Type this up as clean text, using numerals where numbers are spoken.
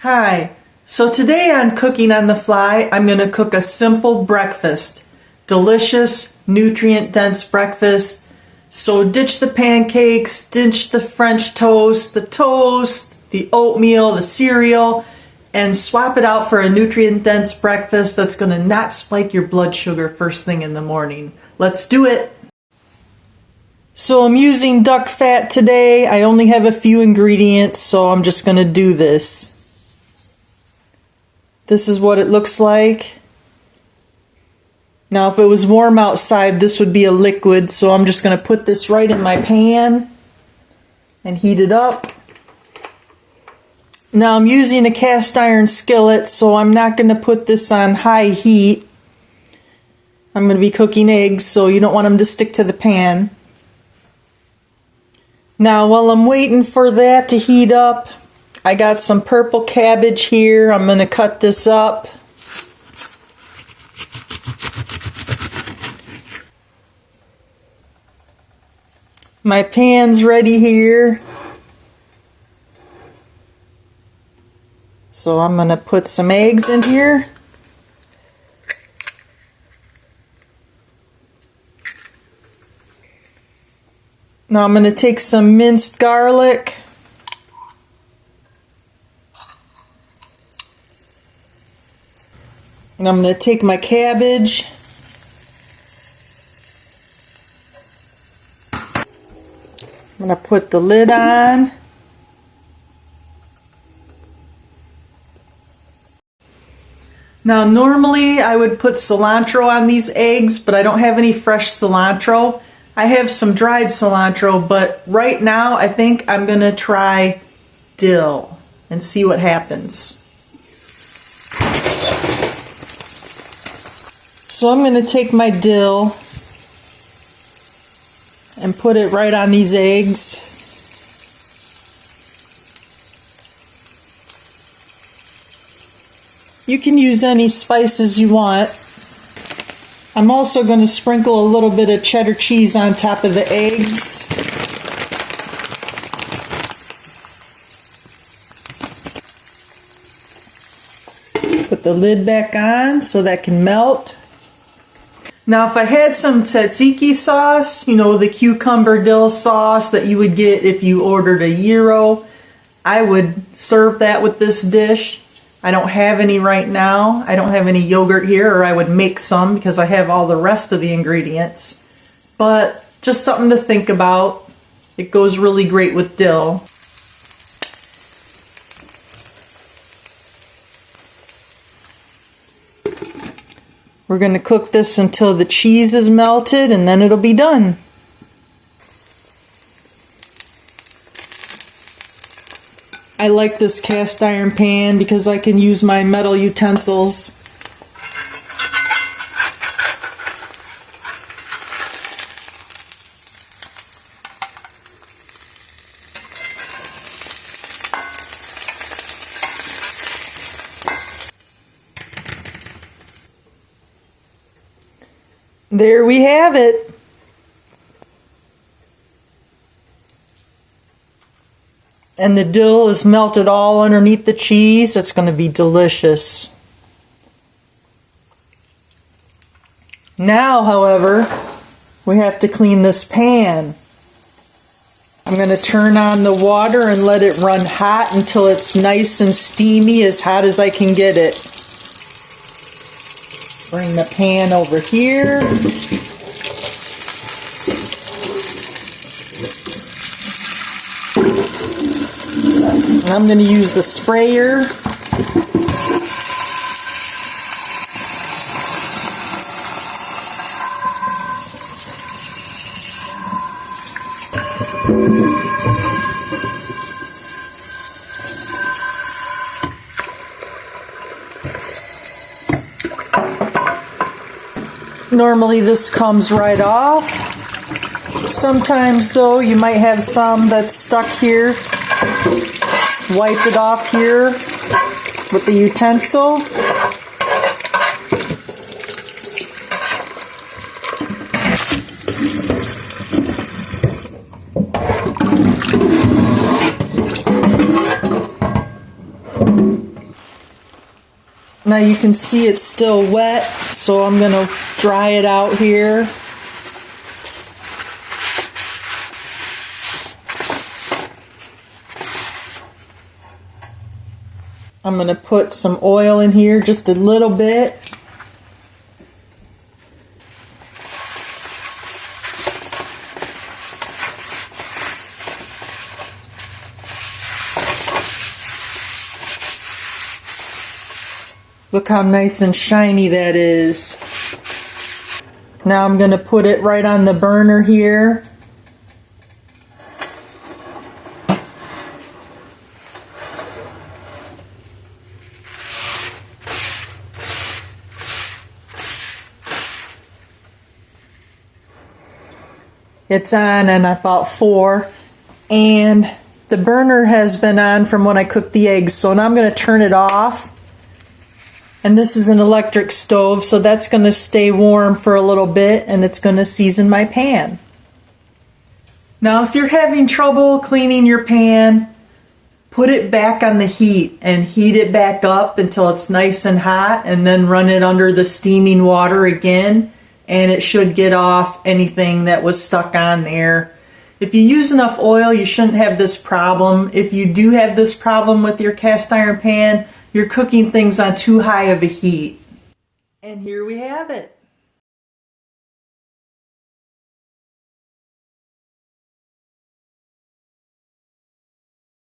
Hi, so today on Cooking on the Fly, I'm going to cook a simple breakfast. Delicious, nutrient-dense breakfast. So ditch the pancakes, ditch the French toast, the oatmeal, the cereal, and swap it out for a nutrient-dense breakfast that's going to not spike your blood sugar first thing in the morning. Let's do it! So I'm using duck fat today. I only have a few ingredients, so I'm just going to do this. This is what it looks like. Now if it was warm outside, this would be a liquid, so I'm just going to put this right in my pan and heat it up. Now I'm using a cast iron skillet, so I'm not going to put this on high heat. I'm going to be cooking eggs, so you don't want them to stick to the pan. Now while I'm waiting for that to heat up, I got some purple cabbage here. I'm going to cut this up. My pan's ready here. So I'm going to put some eggs in here. Now I'm going to take some minced garlic. And I'm going to take my cabbage. I'm going to put the lid on. Now normally I would put cilantro on these eggs, but I don't have any fresh cilantro. I have some dried cilantro, but right now I think I'm going to try dill and see what happens. So I'm going to take my dill and put it right on these eggs. You can use any spices you want. I'm also going to sprinkle a little bit of cheddar cheese on top of the eggs. Put the lid back on so that can melt. Now if I had some tzatziki sauce, you know, the cucumber dill sauce that you would get if you ordered a gyro, I would serve that with this dish. I don't have any right now. I don't have any yogurt here, or I would make some because I have all the rest of the ingredients. But just something to think about. It goes really great with dill. We're going to cook this until the cheese is melted, and then it'll be done. I like this cast iron pan because I can use my metal utensils. There we have it. And the dill is melted all underneath the cheese. It's going to be delicious. Now, however, we have to clean this pan. I'm going to turn on the water and let it run hot until it's nice and steamy, as hot as I can get it. Bring the pan over here. And I'm going to use the sprayer. Normally this comes right off. Sometimes though you might have some that's stuck here. Just wipe it off here with the utensil. Now you can see it's still wet, so I'm going to dry it out here. I'm going to put some oil in here, just a little bit. Look how nice and shiny that is. Now I'm going to put it right on the burner here. It's on and about 4, and the burner has been on from when I cooked the eggs, so now I'm going to turn it off. And this is an electric stove, so that's going to stay warm for a little bit, and it's going to season my pan. Now if you're having trouble cleaning your pan, put it back on the heat and heat it back up until it's nice and hot, and then run it under the steaming water again, and it should get off anything that was stuck on there. If you use enough oil, you shouldn't have this problem. If you do have this problem with your cast iron pan, you're cooking things on too high of a heat. And here we have it.